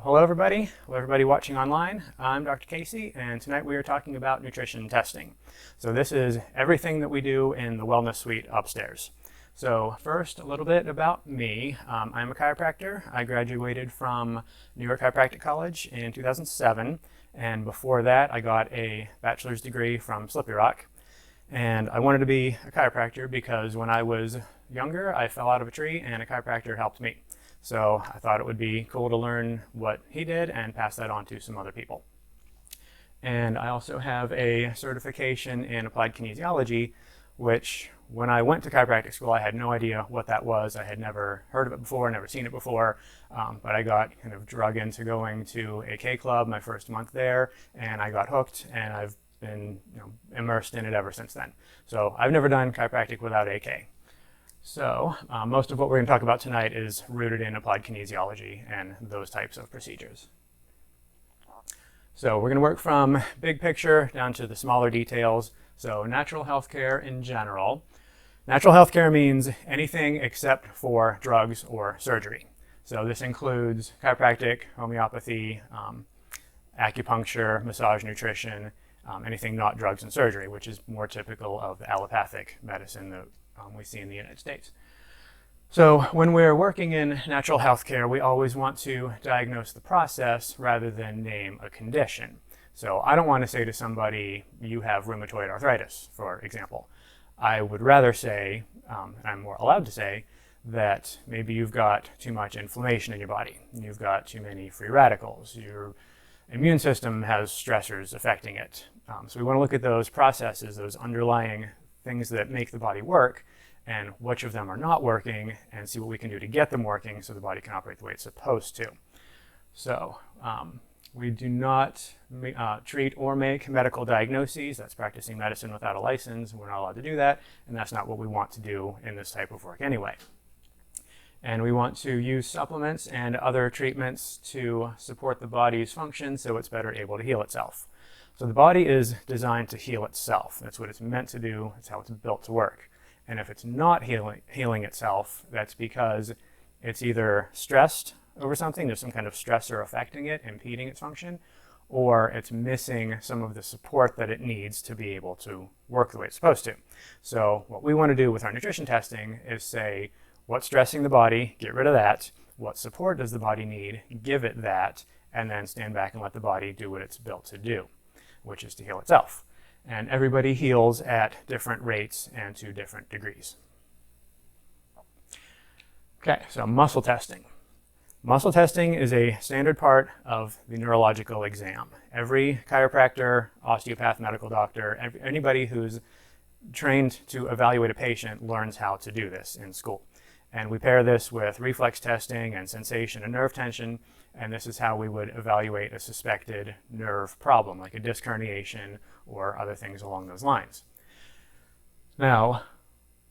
Hello everybody watching online. I'm Dr. Casey, and tonight we are talking about nutrition testing. So this is everything that we do in the wellness suite upstairs. So first, a little bit about me. I'm a chiropractor. I graduated from New York Chiropractic College in 2007, and before that I got a bachelor's degree from Slippery Rock. And I wanted to be a chiropractor because when I was younger I fell out of a tree and a chiropractor helped me. So I thought it would be cool to learn what he did and pass that on to some other people. And I also have a certification in applied kinesiology, which when I went to chiropractic school, I had no idea what that was. I had never heard of it before, never seen it before, but I got kind of drug into going to a K club my first month there, and I got hooked, and I've been immersed in it ever since then. So I've never done chiropractic without AK. So most of what we're going to talk about tonight is rooted in applied kinesiology and those types of procedures. So we're going to work from big picture down to the smaller details. So natural healthcare in general. Natural healthcare means anything except for drugs or surgery. So this includes chiropractic, homeopathy, acupuncture, massage, nutrition, anything not drugs and surgery, which is more typical of the allopathic medicine that we see in the United States. So when we're working in natural health care, we always want to diagnose the process rather than name a condition. So I don't want to say to somebody, you have rheumatoid arthritis, for example. I would rather say, and I'm more allowed to say, that maybe you've got too much inflammation in your body. You've got too many free radicals. Your immune system has stressors affecting it. So we want to look at those processes, those underlying things that make the body work, and which of them are not working, and see what we can do to get them working so the body can operate the way it's supposed to. So we do not treat or make medical diagnoses. That's practicing medicine without a license. We're not allowed to do that, and that's not what we want to do in this type of work anyway. And we want to use supplements and other treatments to support the body's function so it's better able to heal itself. So the body is designed to heal itself. That's what it's meant to do. That's how it's built to work. And if it's not healing itself, that's because it's either stressed over something, there's some kind of stressor affecting it, impeding its function, or it's missing some of the support that it needs to be able to work the way it's supposed to. So what we want to do with our nutrition testing is say, what's stressing the body? Get rid of that. What support does the body need? Give it that, and then stand back and let the body do what it's built to do, which is to heal itself. And everybody heals at different rates and to different degrees. Okay, so muscle testing. Muscle testing is a standard part of the neurological exam. Every chiropractor, osteopath, medical doctor, anybody who's trained to evaluate a patient learns how to do this in school. And we pair this with reflex testing and sensation and nerve tension, and this is how we would evaluate a suspected nerve problem, like a disc herniation or other things along those lines. Now,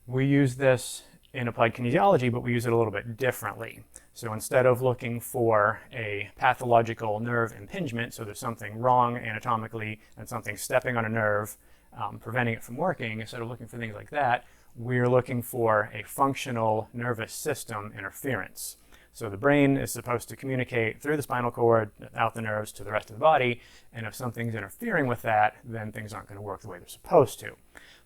we use this in applied kinesiology, but we use it a little bit differently. So instead of looking for a pathological nerve impingement, so there's something wrong anatomically and something stepping on a nerve, preventing it from working, instead of looking for things like that, we're looking for a functional nervous system interference. So the brain is supposed to communicate through the spinal cord, out the nerves to the rest of the body, and if something's interfering with that, then things aren't going to work the way they're supposed to.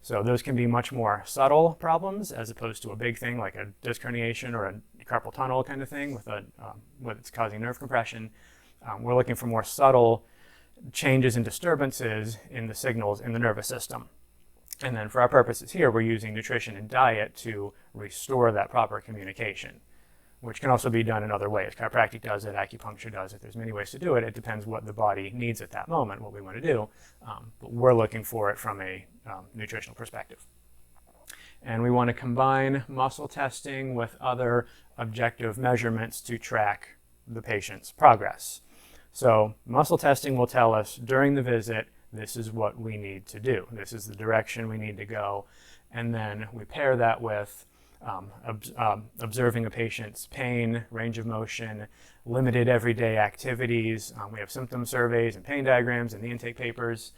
So those can be much more subtle problems as opposed to a big thing like a disc herniation or a carpal tunnel kind of thing with it's causing nerve compression. We're looking for more subtle changes and disturbances in the signals in the nervous system. And then for our purposes here, we're using nutrition and diet to restore that proper communication, which can also be done in other ways. Chiropractic does it, acupuncture does it. There's many ways to do it. It depends what the body needs at that moment, what we want to do. But we're looking for it from a nutritional perspective. And we want to combine muscle testing with other objective measurements to track the patient's progress. So muscle testing will tell us during the visit, this is what we need to do. This is the direction we need to go. And then we pair that with observing a patient's pain, range of motion, limited everyday activities. We have symptom surveys and pain diagrams in the intake papers.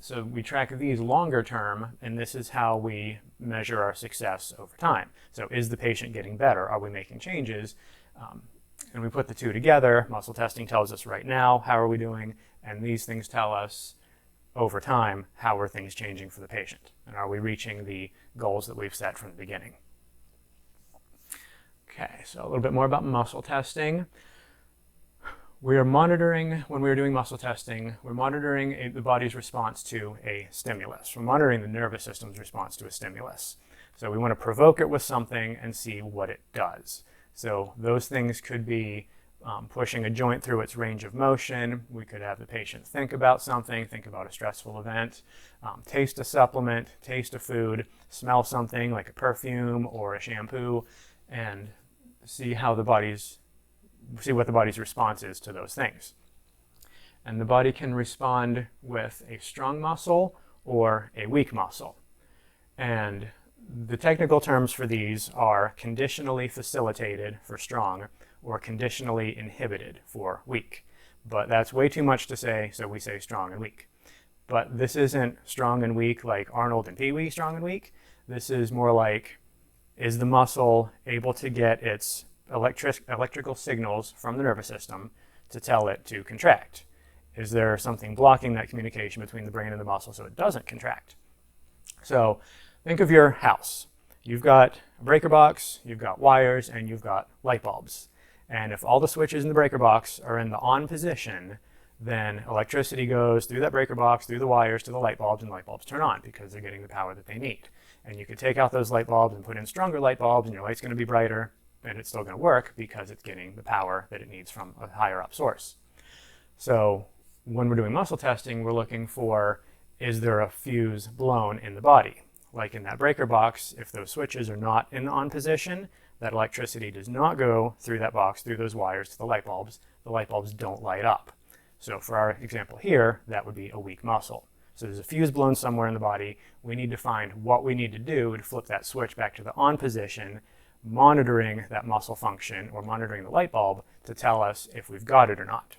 So we track these longer term, and this is how we measure our success over time. So is the patient getting better? Are we making changes? And we put the two together. Muscle testing tells us right now, how are we doing? And these things tell us over time, how are things changing for the patient? And are we reaching the goals that we've set from the beginning? Okay, so a little bit more about muscle testing. We are monitoring, when we're doing muscle testing, we're monitoring the body's response to a stimulus. We're monitoring the nervous system's response to a stimulus. So we want to provoke it with something and see what it does. So those things could be pushing a joint through its range of motion. We could have the patient think about something, think about a stressful event, taste a supplement, taste a food, smell something like a perfume or a shampoo, and see what the body's response is to those things. And the body can respond with a strong muscle or a weak muscle. And the technical terms for these are conditionally facilitated for strong or conditionally inhibited for weak. But that's way too much to say, so we say strong and weak. But this isn't strong and weak like Arnold and Pee Wee strong and weak. This is more like, is the muscle able to get its electrical signals from the nervous system to tell it to contract? Is there something blocking that communication between the brain and the muscle so it doesn't contract? So think of your house. You've got a breaker box, you've got wires, and you've got light bulbs. And if all the switches in the breaker box are in the on position, then electricity goes through that breaker box, through the wires to the light bulbs, and the light bulbs turn on because they're getting the power that they need. And you could take out those light bulbs and put in stronger light bulbs, and your light's going to be brighter, and it's still going to work because it's getting the power that it needs from a higher up source. So when we're doing muscle testing, we're looking for, is there a fuse blown in the body? Like in that breaker box, if those switches are not in the on position, that electricity does not go through that box, through those wires to the light bulbs don't light up. So for our example here, that would be a weak muscle. So there's a fuse blown somewhere in the body. We need to find what we need to do to flip that switch back to the on position, monitoring that muscle function or monitoring the light bulb to tell us if we've got it or not.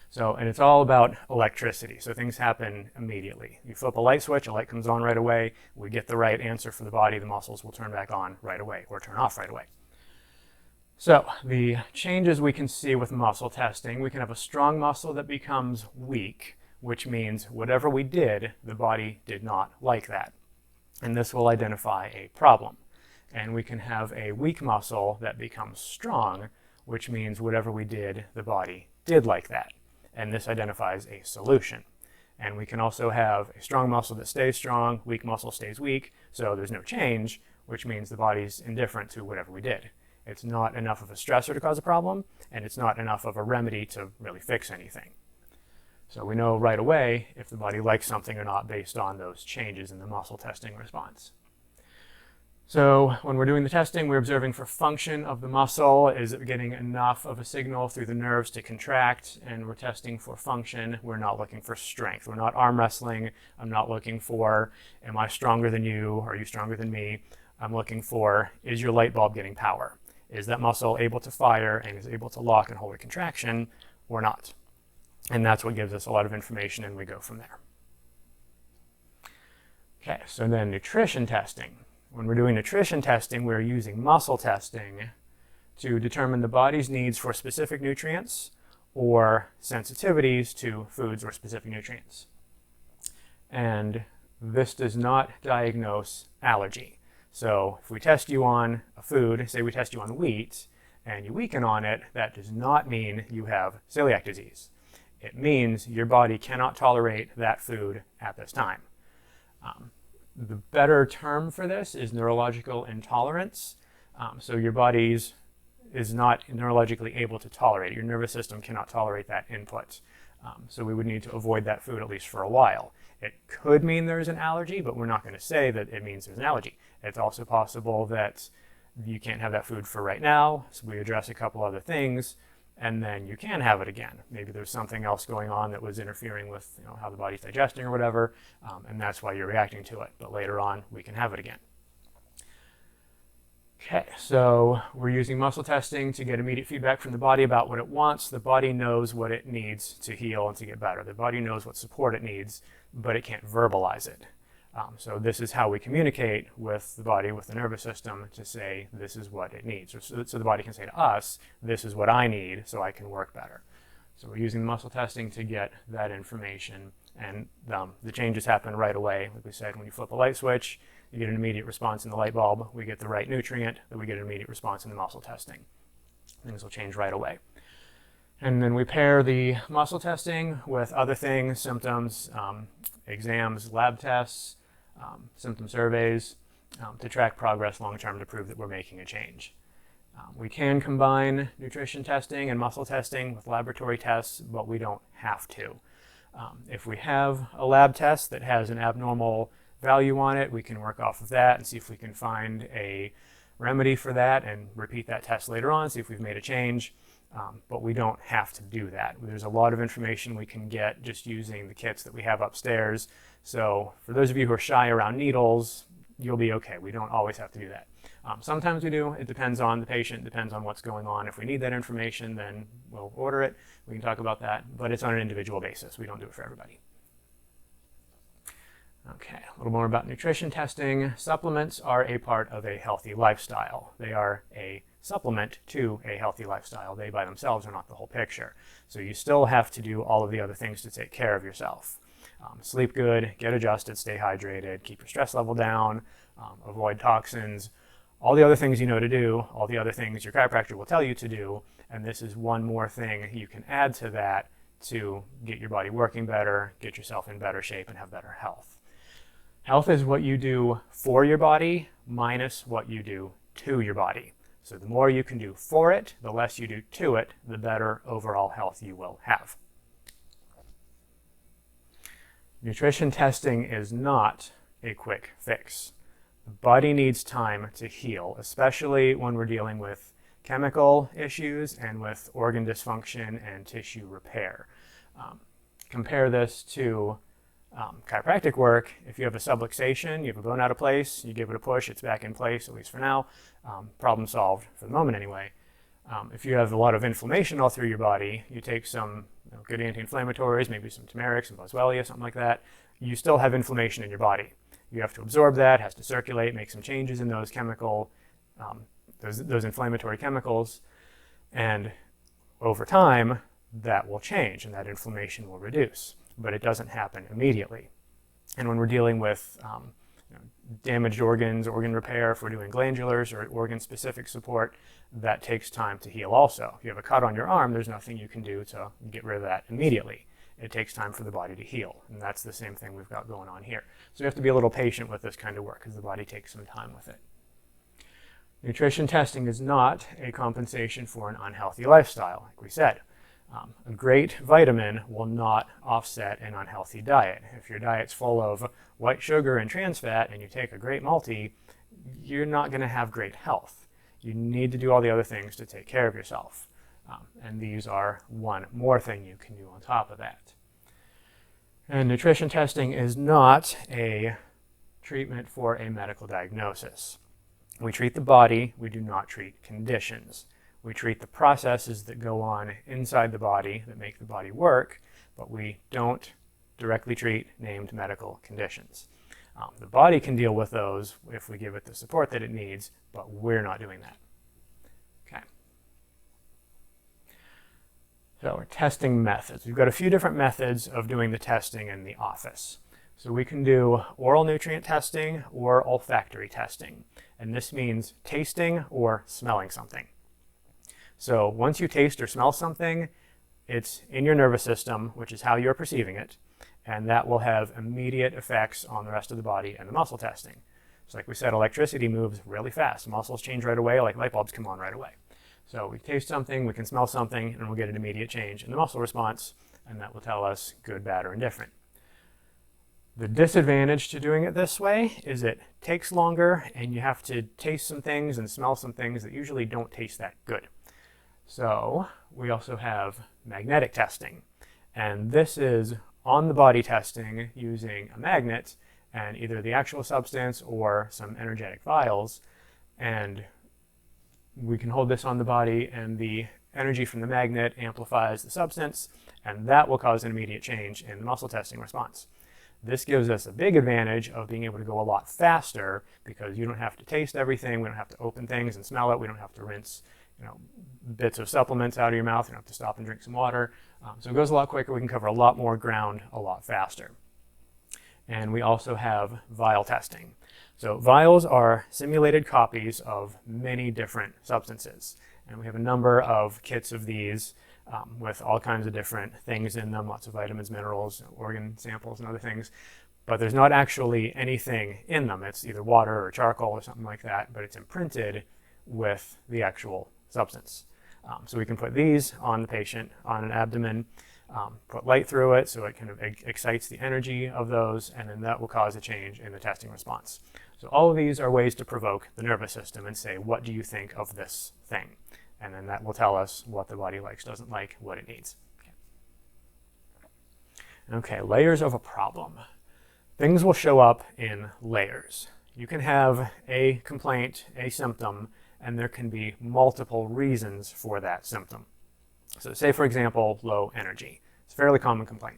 So, and it's all about electricity. So things happen immediately. You flip a light switch, a light comes on right away. We get the right answer for the body. The muscles will turn back on right away or turn off right away. So the changes we can see with muscle testing, we can have a strong muscle that becomes weak, which means whatever we did, the body did not like that. And this will identify a problem. And we can have a weak muscle that becomes strong, which means whatever we did, the body did like that. And this identifies a solution. And we can also have a strong muscle that stays strong, weak muscle stays weak, so there's no change, which means the body's indifferent to whatever we did. It's not enough of a stressor to cause a problem, and it's not enough of a remedy to really fix anything. So we know right away if the body likes something or not based on those changes in the muscle testing response. So when we're doing the testing, we're observing for function of the muscle. Is it getting enough of a signal through the nerves to contract? And we're testing for function. We're not looking for strength. We're not arm wrestling. I'm not looking for, am I stronger than you? Are you stronger than me? I'm looking for, is your light bulb getting power? Is that muscle able to fire and is able to lock and hold a contraction or not? And that's what gives us a lot of information, and we go from there. Okay, so then nutrition testing. When we're doing nutrition testing, we're using muscle testing to determine the body's needs for specific nutrients or sensitivities to foods or specific nutrients. And this does not diagnose allergy. So if we test you on a food, say we test you on wheat, and you weaken on it, that does not mean you have celiac disease. It means your body cannot tolerate that food at this time. The better term for this is neurological intolerance. So your body is not neurologically able to tolerate it. Your nervous system cannot tolerate that input. So we would need to avoid that food at least for a while. It could mean there's an allergy, but we're not going to say that it means there's an allergy. It's also possible that you can't have that food for right now, so we address a couple other things, and then you can have it again. Maybe there's something else going on that was interfering with how the body's digesting or whatever, and that's why you're reacting to it. But later on, we can have it again. Okay, so we're using muscle testing to get immediate feedback from the body about what it wants. The body knows what it needs to heal and to get better. The body knows what support it needs, but it can't verbalize it. So this is how we communicate with the body, with the nervous system, to say this is what it needs. So the body can say to us, this is what I need so I can work better. So we're using muscle testing to get that information, and the changes happen right away. Like we said, when you flip a light switch, you get an immediate response in the light bulb. We get the right nutrient, then we get an immediate response in the muscle testing. Things will change right away. And then we pair the muscle testing with other things, symptoms, exams, lab tests, symptom surveys, to track progress long-term to prove that we're making a change. We can combine nutrition testing and muscle testing with laboratory tests, but we don't have to. If we have a lab test that has an abnormal value on it, we can work off of that and see if we can find a remedy for that and repeat that test later on, see if we've made a change. But we don't have to do that. There's a lot of information we can get just using the kits that we have upstairs. So for those of you who are shy around needles, you'll be okay. We don't always have to do that. Sometimes we do. It depends on the patient, depends on what's going on. If we need that information, then we'll order it. We can talk about that, but it's on an individual basis. We don't do it for everybody. Okay, a little more about nutrition testing. Supplements are a part of a healthy lifestyle. They are a supplement to a healthy lifestyle. They by themselves are not the whole picture. So you still have to do all of the other things to take care of yourself. Sleep good, get adjusted, stay hydrated, keep your stress level down, avoid toxins, all the other things you know to do, all the other things your chiropractor will tell you to do, and this is one more thing you can add to that to get your body working better, get yourself in better shape, and have better health. Health is what you do for your body minus what you do to your body. So the more you can do for it, the less you do to it, the better overall health you will have. Nutrition testing is not a quick fix. The body needs time to heal, especially when we're dealing with chemical issues and with organ dysfunction and tissue repair. Compare this to chiropractic work. If you have a subluxation, you have a bone out of place, you give it a push, it's back in place, at least for now. Problem solved for the moment anyway. If you have a lot of inflammation all through your body, you take some good anti-inflammatories, maybe some turmeric, some boswellia, something like that, you still have inflammation in your body. You have to absorb that, has to circulate, make some changes in those chemical, those inflammatory chemicals, and over time that will change and that inflammation will reduce. But it doesn't happen immediately. And when we're dealing with damaged organs, organ repair, if we're doing glandulars or organ-specific support, that takes time to heal also. If you have a cut on your arm, there's nothing you can do to get rid of that immediately. It takes time for the body to heal, and that's the same thing we've got going on here. So you have to be a little patient with this kind of work because the body takes some time with it. Nutrition testing is not a compensation for an unhealthy lifestyle, like we said. A great vitamin will not offset an unhealthy diet. If your diet's full of white sugar and trans fat and you take a great multi, you're not going to have great health. You need to do all the other things to take care of yourself. And these are one more thing you can do on top of that. And nutrition testing is not a treatment for a medical diagnosis. We treat the body, we do not treat conditions. We treat the processes that go on inside the body that make the body work, but we don't directly treat named medical conditions. The body can deal with those if we give it the support that it needs, but we're not doing that. Okay. So our testing methods. We've got a few different methods of doing the testing in the office. So we can do oral nutrient testing or olfactory testing, and this means tasting or smelling something. So once you taste or smell something, it's in your nervous system, which is how you're perceiving it, and that will have immediate effects on the rest of the body and the muscle testing. So like we said, electricity moves really fast. Muscles change right away, like light bulbs come on right away. So we taste something, we can smell something, and we'll get an immediate change in the muscle response, and that will tell us good, bad, or indifferent. The disadvantage to doing it this way is it takes longer, and you have to taste some things and smell some things that usually don't taste that good. So we also have magnetic testing, and this is on the body testing using a magnet and either the actual substance or some energetic vials, and we can hold this on the body and the energy from the magnet amplifies the substance, and that will cause an immediate change in the muscle testing response. This gives us a big advantage of being able to go a lot faster because you don't have to taste everything. We don't have to open things and smell it. We don't have to rinse, bits of supplements out of your mouth. You don't have to stop and drink some water. So it goes a lot quicker. We can cover a lot more ground a lot faster. And we also have vial testing. So vials are simulated copies of many different substances. And we have a number of kits of these with all kinds of different things in them, lots of vitamins, minerals, organ samples, and other things. But there's not actually anything in them. It's either water or charcoal or something like that, but it's imprinted with the actual substance. So we can put these on the patient, on an abdomen, put light through it so it kind of excites the energy of those, and then that will cause a change in the testing response. So all of these are ways to provoke the nervous system and say, what do you think of this thing? And then that will tell us what the body likes, doesn't like, what it needs. Okay, layers of a problem. Things will show up in layers. You can have a complaint, a symptom, and there can be multiple reasons for that symptom. So say, for example, low energy. It's a fairly common complaint.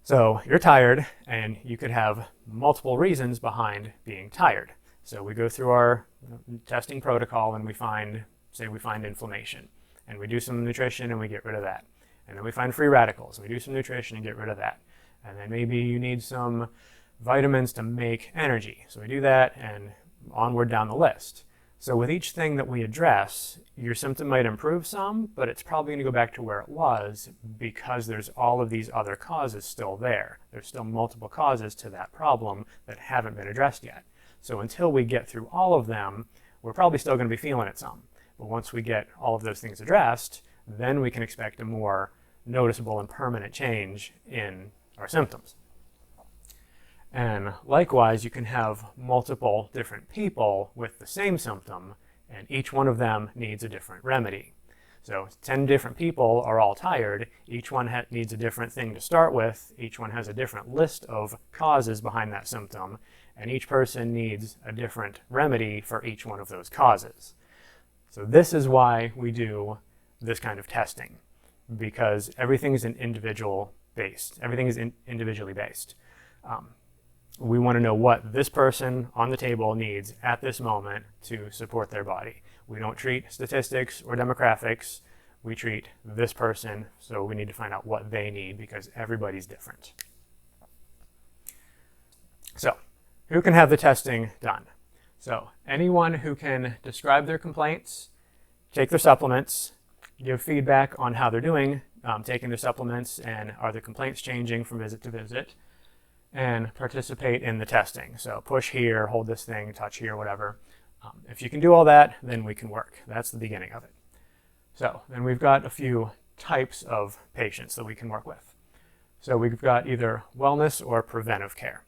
So you're tired, and you could have multiple reasons behind being tired. So we go through our testing protocol and we find inflammation, and we do some nutrition and we get rid of that. And then we find free radicals, and we do some nutrition and get rid of that. And then maybe you need some vitamins to make energy. So we do that, and onward down the list. So with each thing that we address, your symptom might improve some, but it's probably going to go back to where it was because there's all of these other causes still there. There's still multiple causes to that problem that haven't been addressed yet. So until we get through all of them, we're probably still going to be feeling it some. But once we get all of those things addressed, then we can expect a more noticeable and permanent change in our symptoms. And likewise, you can have multiple different people with the same symptom, and each one of them needs a different remedy. So 10 different people are all tired. Each one needs a different thing to start with. Each one has a different list of causes behind that symptom, and each person needs a different remedy for each one of those causes. So this is why we do this kind of testing, because everything is individually based. We want to know what this person on the table needs at this moment to support their body. We don't treat statistics or demographics. We treat this person, so we need to find out what they need because everybody's different. So, who can have the testing done? So, anyone who can describe their complaints, take their supplements, give feedback on how they're doing, taking their supplements, and are their complaints changing from visit to visit, and participate in the testing. So push here, hold this thing, touch here, whatever. If you can do all that, then we can work. That's the beginning of it. So then we've got a few types of patients that we can work with. So we've got either wellness or preventive care.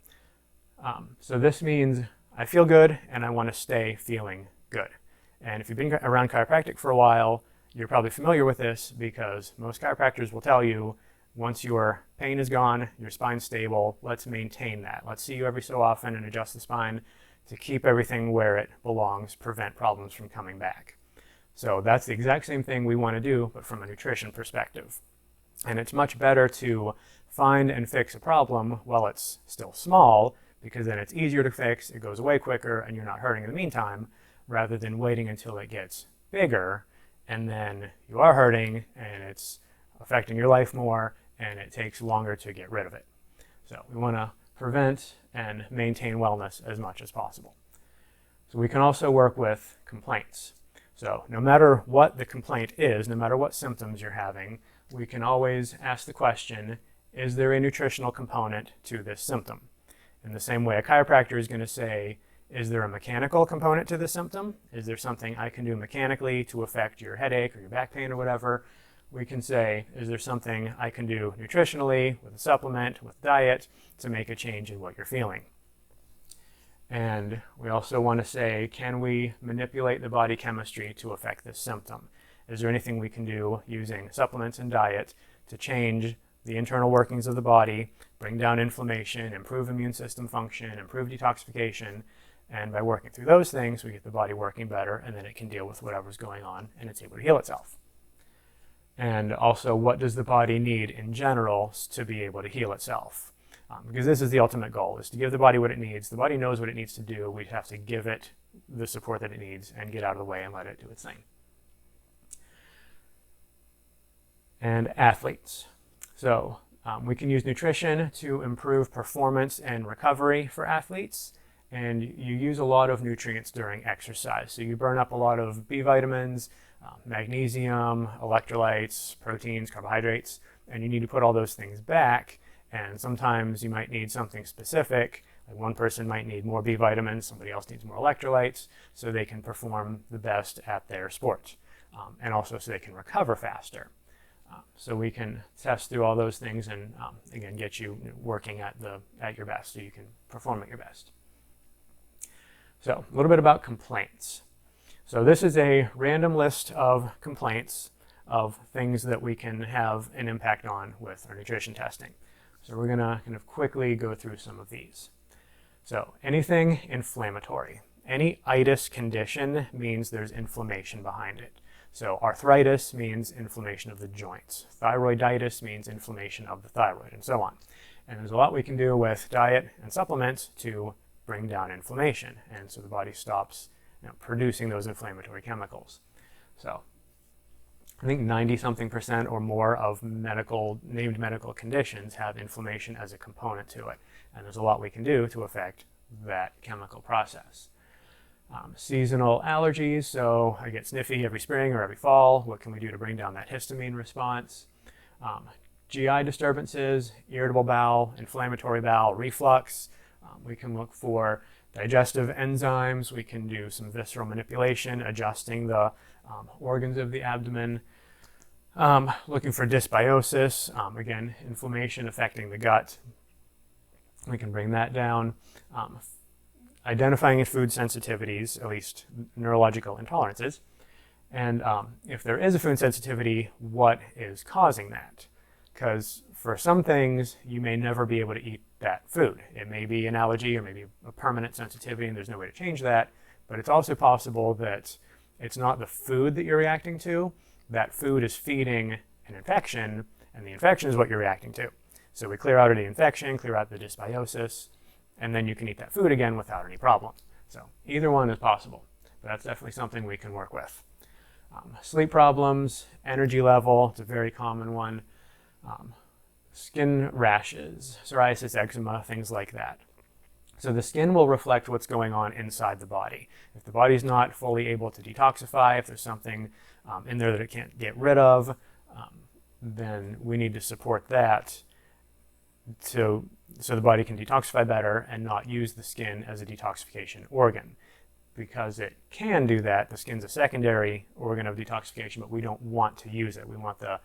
So this means I feel good and I want to stay feeling good. And if you've been around chiropractic for a while, you're probably familiar with this because most chiropractors will tell you once your pain is gone, your spine's stable, let's maintain that. Let's see you every so often and adjust the spine to keep everything where it belongs, prevent problems from coming back. So that's the exact same thing we want to do, but from a nutrition perspective. And it's much better to find and fix a problem while it's still small, because then it's easier to fix, it goes away quicker, and you're not hurting in the meantime, rather than waiting until it gets bigger, and then you are hurting, and it's affecting your life more, and it takes longer to get rid of it. So we want to prevent and maintain wellness as much as possible. So we can also work with complaints. So no matter what the complaint is, no matter what symptoms you're having, we can always ask the question, is there a nutritional component to this symptom? In the same way a chiropractor is going to say, is there a mechanical component to the symptom? Is there something I can do mechanically to affect your headache or your back pain or whatever? We can say, is there something I can do nutritionally, with a supplement, with diet, to make a change in what you're feeling? And we also want to say, can we manipulate the body chemistry to affect this symptom? Is there anything we can do using supplements and diet to change the internal workings of the body, bring down inflammation, improve immune system function, improve detoxification, and by working through those things, we get the body working better, and then it can deal with whatever's going on, and it's able to heal itself. And also, what does the body need in general to be able to heal itself? because this is the ultimate goal, is to give the body what it needs. The body knows what it needs to do. We have to give it the support that it needs and get out of the way and let it do its thing. And athletes. So we can use nutrition to improve performance and recovery for athletes. And you use a lot of nutrients during exercise. So you burn up a lot of B vitamins, magnesium, electrolytes, proteins, carbohydrates, and you need to put all those things back. And sometimes you might need something specific. Like one person might need more B vitamins, somebody else needs more electrolytes, so they can perform the best at their sport, and also so they can recover faster. So we can test through all those things and, again, get you working at your best, so you can perform at your best. So a little bit about complaints. So this is a random list of complaints of things that we can have an impact on with our nutrition testing. So we're going to kind of quickly go through some of these. So anything inflammatory. Any itis condition means there's inflammation behind it. So arthritis means inflammation of the joints. Thyroiditis means inflammation of the thyroid, and so on. And there's a lot we can do with diet and supplements to bring down inflammation, and so the body stops producing those inflammatory chemicals. So I think 90-something% or more of named medical conditions have inflammation as a component to it. And there's a lot we can do to affect that chemical process. Seasonal allergies, so I get sniffy every spring or every fall. What can we do to bring down that histamine response? GI disturbances, irritable bowel, inflammatory bowel, reflux. We can look for digestive enzymes. We can do some visceral manipulation, adjusting the organs of the abdomen. Looking for dysbiosis, again, inflammation affecting the gut. We can bring that down. Identifying food sensitivities, at least neurological intolerances. And if there is a food sensitivity, what is causing that? Because for some things, you may never be able to eat that food. It may be an allergy or maybe a permanent sensitivity and there's no way to change that. But it's also possible that it's not the food that you're reacting to. That food is feeding an infection, and the infection is what you're reacting to. So we clear out the infection, clear out the dysbiosis, and then you can eat that food again without any problem. So either one is possible, but that's definitely something we can work with. Sleep problems, energy level, it's a very common one. Skin rashes, psoriasis, eczema, things like that. So the skin will reflect what's going on inside the body. If the body's not fully able to detoxify, if there's something in there that it can't get rid of, then we need to support that so the body can detoxify better and not use the skin as a detoxification organ. Because it can do that, the skin's a secondary organ of detoxification, but we don't want to use it. We want the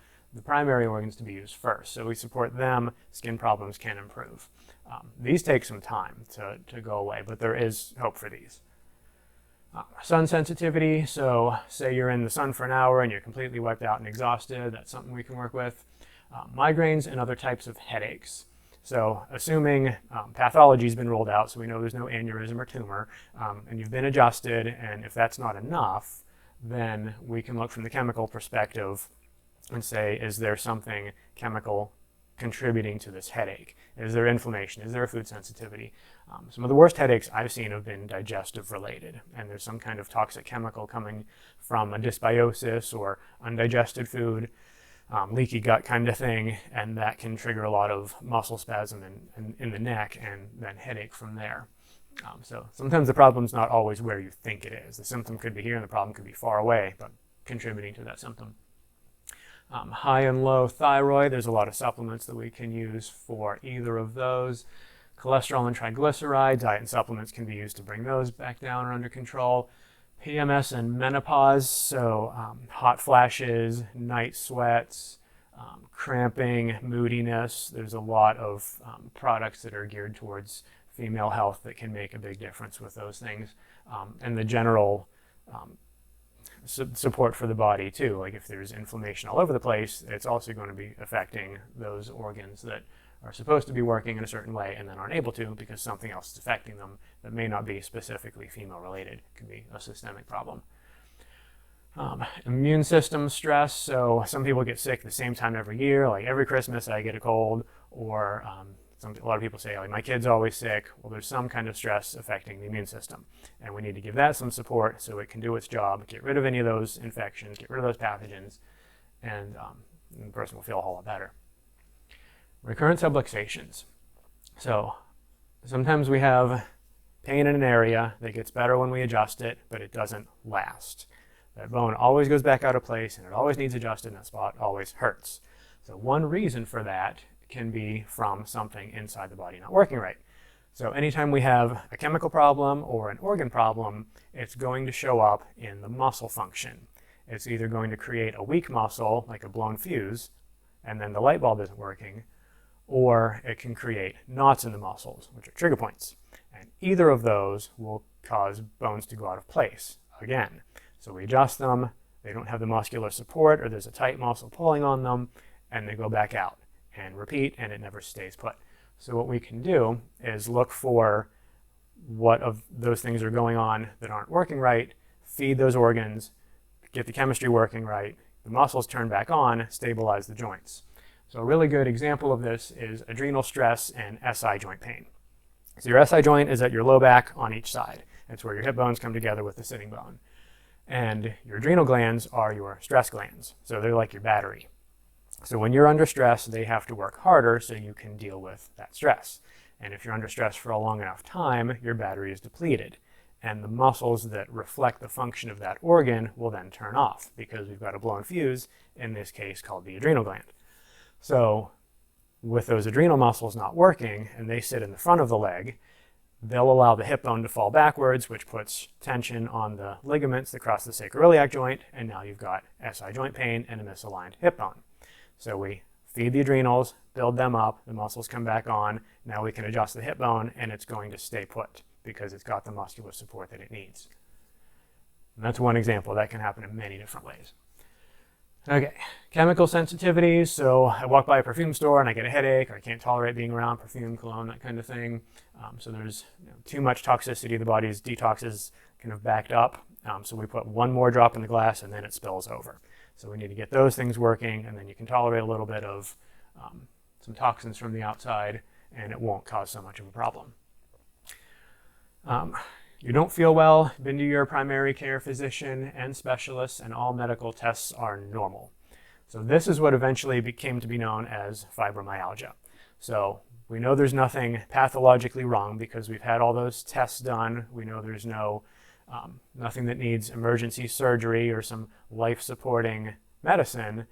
primary organs to be used first. So we support them, skin problems can improve. These take some time to go away, but there is hope for these. Sun sensitivity, so say you're in the sun for an hour and you're completely wiped out and exhausted, that's something we can work with. Migraines and other types of headaches. So assuming pathology has been ruled out, so we know there's no aneurysm or tumor, and you've been adjusted, and if that's not enough, then we can look from the chemical perspective and say, is there something chemical contributing to this headache? Is there inflammation? Is there a food sensitivity? Some of the worst headaches I've seen have been digestive related, and there's some kind of toxic chemical coming from a dysbiosis or undigested food, leaky gut kind of thing, and that can trigger a lot of muscle spasm in the neck and then headache from there. So sometimes the problem's not always where you think it is. The symptom could be here and the problem could be far away, but contributing to that symptom. High and low thyroid, there's a lot of supplements that we can use for either of those. Cholesterol and triglyceride, diet and supplements can be used to bring those back down or under control. PMS and menopause, so hot flashes, night sweats, cramping, moodiness. There's a lot of products that are geared towards female health that can make a big difference with those things. And the general support for the body too. Like if there's inflammation all over the place, it's also going to be affecting those organs that are supposed to be working in a certain way and then aren't able to because something else is affecting them that may not be specifically female related. It could be a systemic problem. Immune system stress, so some people get sick the same time every year, like every Christmas I get a cold, or A lot of people say, oh, my kid's always sick. Well, there's some kind of stress affecting the immune system, and we need to give that some support so it can do its job, get rid of any of those infections, get rid of those pathogens, and the person will feel a whole lot better. Recurrent subluxations. So sometimes we have pain in an area that gets better when we adjust it, but it doesn't last. That bone always goes back out of place, and it always needs adjusted, and that spot always hurts. So one reason for that can be from something inside the body not working right. So anytime we have a chemical problem or an organ problem, it's going to show up in the muscle function. It's either going to create a weak muscle, like a blown fuse, and then the light bulb isn't working, or it can create knots in the muscles, which are trigger points. And either of those will cause bones to go out of place again. So we adjust them, they don't have the muscular support, or there's a tight muscle pulling on them, and they go back out and repeat, and it never stays put. So what we can do is look for what of those things are going on that aren't working right, feed those organs, get the chemistry working right, the muscles turn back on, stabilize the joints. So a really good example of this is adrenal stress and SI joint pain. So your SI joint is at your low back on each side. It's where your hip bones come together with the sitting bone. And your adrenal glands are your stress glands. So they're like your battery. So when you're under stress, they have to work harder so you can deal with that stress. And if you're under stress for a long enough time, your battery is depleted. And the muscles that reflect the function of that organ will then turn off because we've got a blown fuse, in this case called the adrenal gland. So with those adrenal muscles not working, and they sit in the front of the leg, they'll allow the hip bone to fall backwards, which puts tension on the ligaments that cross the sacroiliac joint, and now you've got SI joint pain and a misaligned hip bone. So we feed the adrenals, build them up, the muscles come back on, now we can adjust the hip bone, and it's going to stay put because it's got the muscular support that it needs. And that's one example. That can happen in many different ways. Okay, chemical sensitivities. So I walk by a perfume store and I get a headache, or I can't tolerate being around perfume, cologne, that kind of thing. So there's too much toxicity. The body's detox is kind of backed up. So we put one more drop in the glass and then it spills over. So we need to get those things working, and then you can tolerate a little bit of some toxins from the outside, and it won't cause so much of a problem. You don't feel well, been to your primary care physician and specialists, and all medical tests are normal. So this is what eventually came to be known as fibromyalgia. So we know there's nothing pathologically wrong because we've had all those tests done. We know there's nothing that needs emergency surgery or some life-supporting medicine,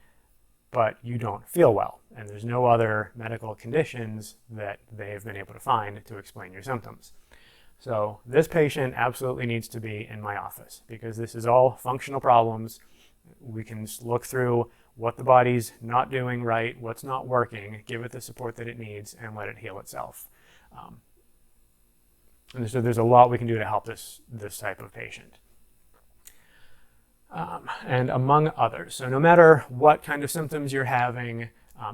but you don't feel well. And there's no other medical conditions that they've been able to find to explain your symptoms. So this patient absolutely needs to be in my office because this is all functional problems. We can look through what the body's not doing right, what's not working, give it the support that it needs, and let it heal itself. And so there's a lot we can do to help this type of patient. And among others. So no matter what kind of symptoms you're having,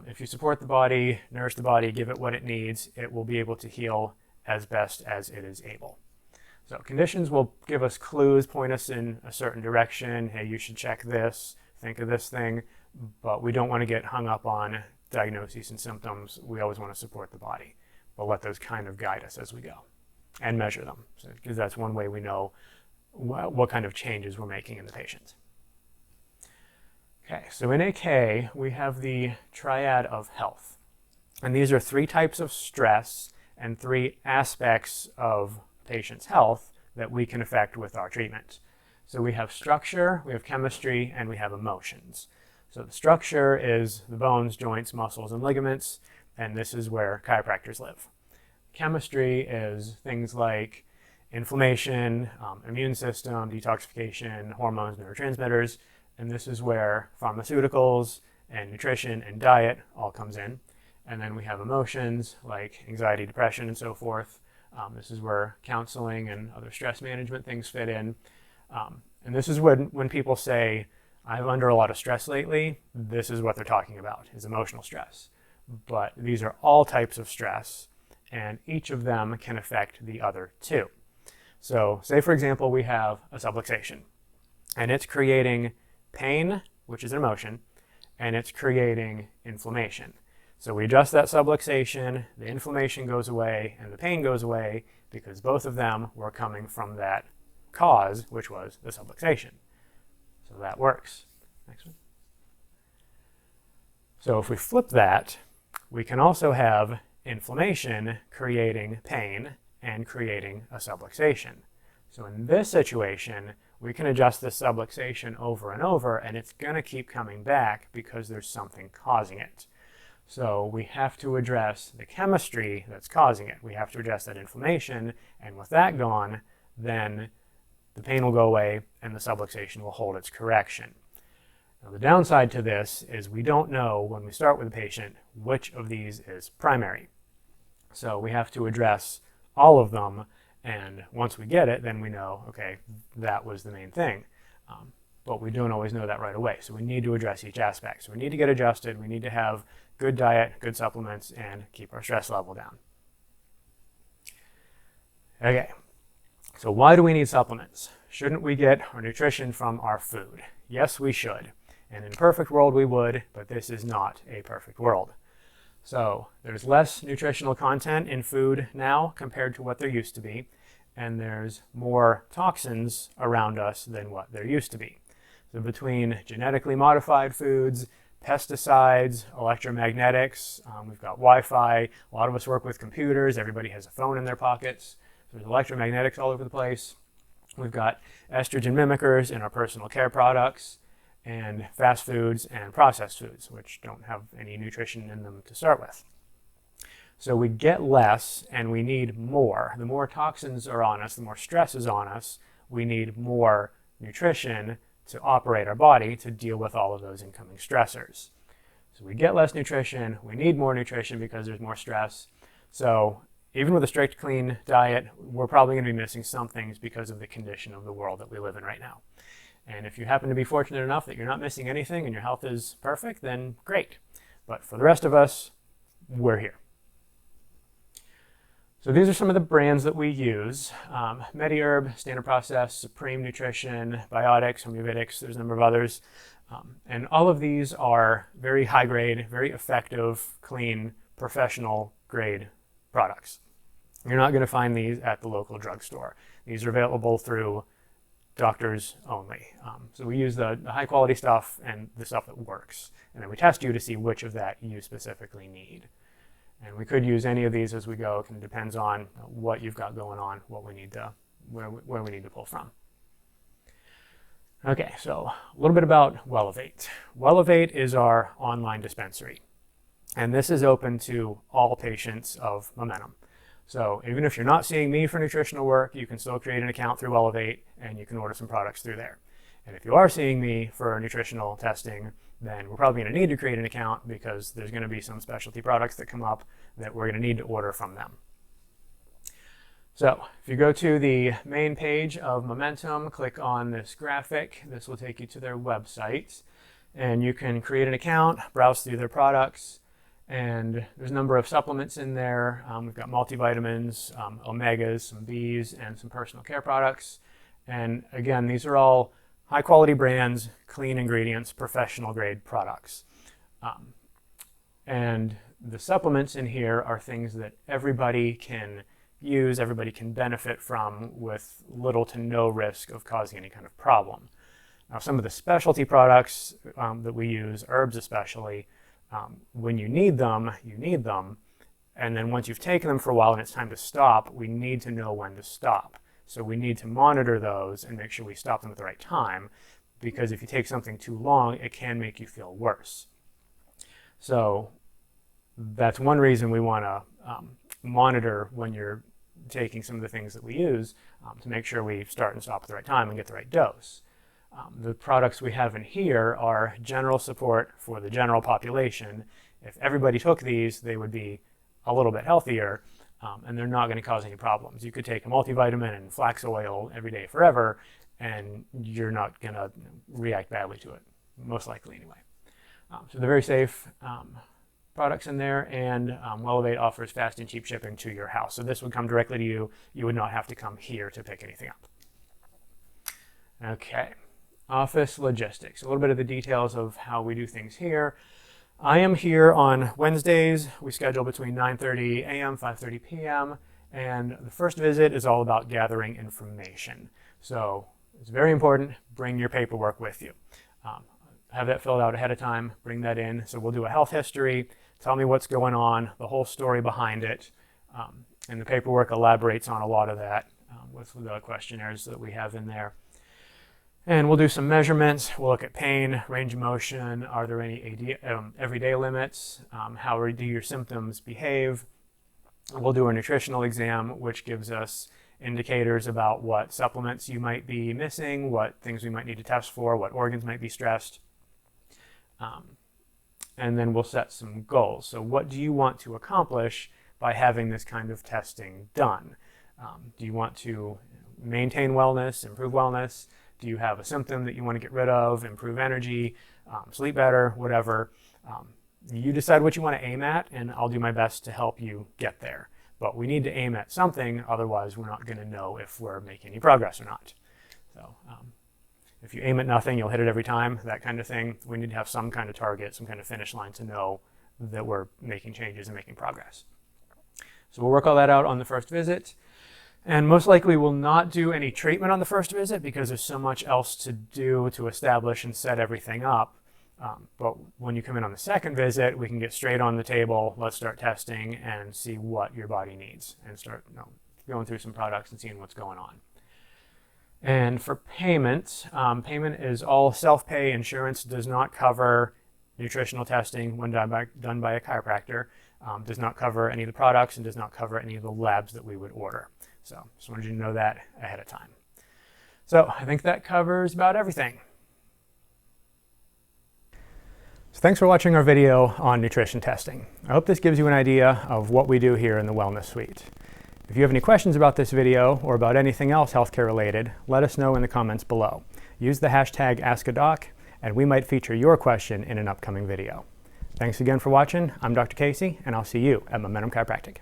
if you support the body, nourish the body, give it what it needs, it will be able to heal as best as it is able. So conditions will give us clues, point us in a certain direction. Hey, you should check this, think of this thing, but we don't want to get hung up on diagnoses and symptoms. We always want to support the body, but let those kind of guide us as we go and measure them, because that's one way we know what kind of changes we're making in the patient. Okay, so in AK, we have the Triad of Health. And these are 3 types of stress and 3 aspects of a patient's health that we can affect with our treatment. So we have structure, we have chemistry, and we have emotions. So the structure is the bones, joints, muscles, and ligaments, and this is where chiropractors live. Chemistry is things like inflammation, immune system, detoxification, hormones, neurotransmitters, and this is where pharmaceuticals and nutrition and diet all comes in. And then we have emotions like anxiety, depression, and so forth. This is where counseling and other stress management things fit in. And this is when people say, I'm under a lot of stress lately, this is what they're talking about, is emotional stress. But these are all types of stress, and each of them can affect the other 2. So say, for example, we have a subluxation, and it's creating pain, which is an emotion, and it's creating inflammation. So we adjust that subluxation, the inflammation goes away, and the pain goes away because both of them were coming from that cause, which was the subluxation. So that works. Next one. So if we flip that, we can also have inflammation creating pain and creating a subluxation. So in this situation, we can adjust the subluxation over and over, and it's going to keep coming back because there's something causing it. So we have to address the chemistry that's causing it. We have to address that inflammation, and with that gone, then the pain will go away and the subluxation will hold its correction. Now, the downside to this is we don't know when we start with a patient which of these is primary. So we have to address all of them, and once we get it, then we know, okay, that was the main thing. But we don't always know that right away. So we need to address each aspect. So we need to get adjusted. We need to have good diet, good supplements, and keep our stress level down. Okay, so why do we need supplements? Shouldn't we get our nutrition from our food? Yes, we should. And in a perfect world, we would, but this is not a perfect world. So there's less nutritional content in food now compared to what there used to be, and there's more toxins around us than what there used to be. So between genetically modified foods, pesticides, electromagnetics, we've got Wi-Fi, a lot of us work with computers, everybody has a phone in their pockets, so there's electromagnetics all over the place. We've got estrogen mimickers in our personal care products, and fast foods and processed foods, which don't have any nutrition in them to start with. So we get less and we need more. The more toxins are on us, the more stress is on us, we need more nutrition to operate our body to deal with all of those incoming stressors. So we get less nutrition, we need more nutrition because there's more stress. So even with a strict clean diet, we're probably going to be missing some things because of the condition of the world that we live in right now. And if you happen to be fortunate enough that you're not missing anything and your health is perfect, then great. But for the rest of us, we're here. So these are some of the brands that we use. MediHerb, Standard Process, Supreme Nutrition, Biotics, Homuvitics, there's a number of others. And all of these are very high grade, very effective, clean, professional grade products. You're not going to find these at the local drugstore. These are available through doctors only. So we use the high quality stuff and the stuff that works. And then we test you to see which of that you specifically need. And we could use any of these as we go. It depends on what you've got going on, what we need to, where we need to pull from. Okay, so a little bit about Wellevate. Wellevate is our online dispensary. And this is open to all patients of Momentum. So even if you're not seeing me for nutritional work, you can still create an account through Wellevate and you can order some products through there. And if you are seeing me for nutritional testing, then we're probably going to need to create an account because there's going to be some specialty products that come up that we're going to need to order from them. So if you go to the main page of Momentum, click on this graphic. This will take you to their website. And you can create an account, browse through their products. And there's a number of supplements in there. We've got multivitamins, omegas, some Bs, and some personal care products. And again, these are all high quality brands, clean ingredients, professional grade products. And the supplements in here are things that everybody can use, everybody can benefit from with little to no risk of causing any kind of problem. Now, some of the specialty products that we use, herbs especially, when you need them, you need them. And then once you've taken them for a while and it's time to stop, we need to know when to stop. So we need to monitor those and make sure we stop them at the right time, because if you take something too long, it can make you feel worse. So that's one reason we want to monitor when you're taking some of the things that we use to make sure we start and stop at the right time and get the right dose. The products we have in here are general support for the general population. If everybody took these, they would be a little bit healthier, and they're not going to cause any problems. You could take a multivitamin and flax oil every day forever, and you're not going to react badly to it, most likely anyway. So they're very safe products in there, and Wellevate offers fast and cheap shipping to your house. So this would come directly to you. You would not have to come here to pick anything up. Okay. Office logistics, a little bit of the details of how we do things here. I am here on Wednesdays. We schedule between 9:30 a.m., 5:30 p.m., and the first visit is all about gathering information. So it's very important, bring your paperwork with you. Have that filled out ahead of time, bring that in. So we'll do a health history, tell me what's going on, the whole story behind it, and the paperwork elaborates on a lot of that with the questionnaires that we have in there. And we'll do some measurements. We'll look at pain, range of motion. Are there any everyday limits? How do your symptoms behave? We'll do a nutritional exam, which gives us indicators about what supplements you might be missing, what things we might need to test for, what organs might be stressed. And then we'll set some goals. So what do you want to accomplish by having this kind of testing done? Do you want to maintain wellness, improve wellness? Do you have a symptom that you want to get rid of, improve energy, sleep better, whatever? You decide what you want to aim at, and I'll do my best to help you get there. But we need to aim at something, otherwise we're not going to know if we're making any progress or not. So if you aim at nothing, you'll hit it every time, that kind of thing. We need to have some kind of target, some kind of finish line to know that we're making changes and making progress. So we'll work all that out on the first visit. And most likely we'll not do any treatment on the first visit because there's so much else to do to establish and set everything up. But when you come in on the second visit, we can get straight on the table. Let's start testing and see what your body needs and start going through some products and seeing what's going on. And for payment, payment is all self-pay. Insurance does not cover nutritional testing when done by a chiropractor, does not cover any of the products, and does not cover any of the labs that we would order. So just wanted you to know that ahead of time. So I think that covers about everything. So thanks for watching our video on nutrition testing. I hope this gives you an idea of what we do here in the Wellness Suite. If you have any questions about this video or about anything else healthcare related, let us know in the comments below. Use the hashtag #AskADoc, and we might feature your question in an upcoming video. Thanks again for watching. I'm Dr. Casey, and I'll see you at Momentum Chiropractic.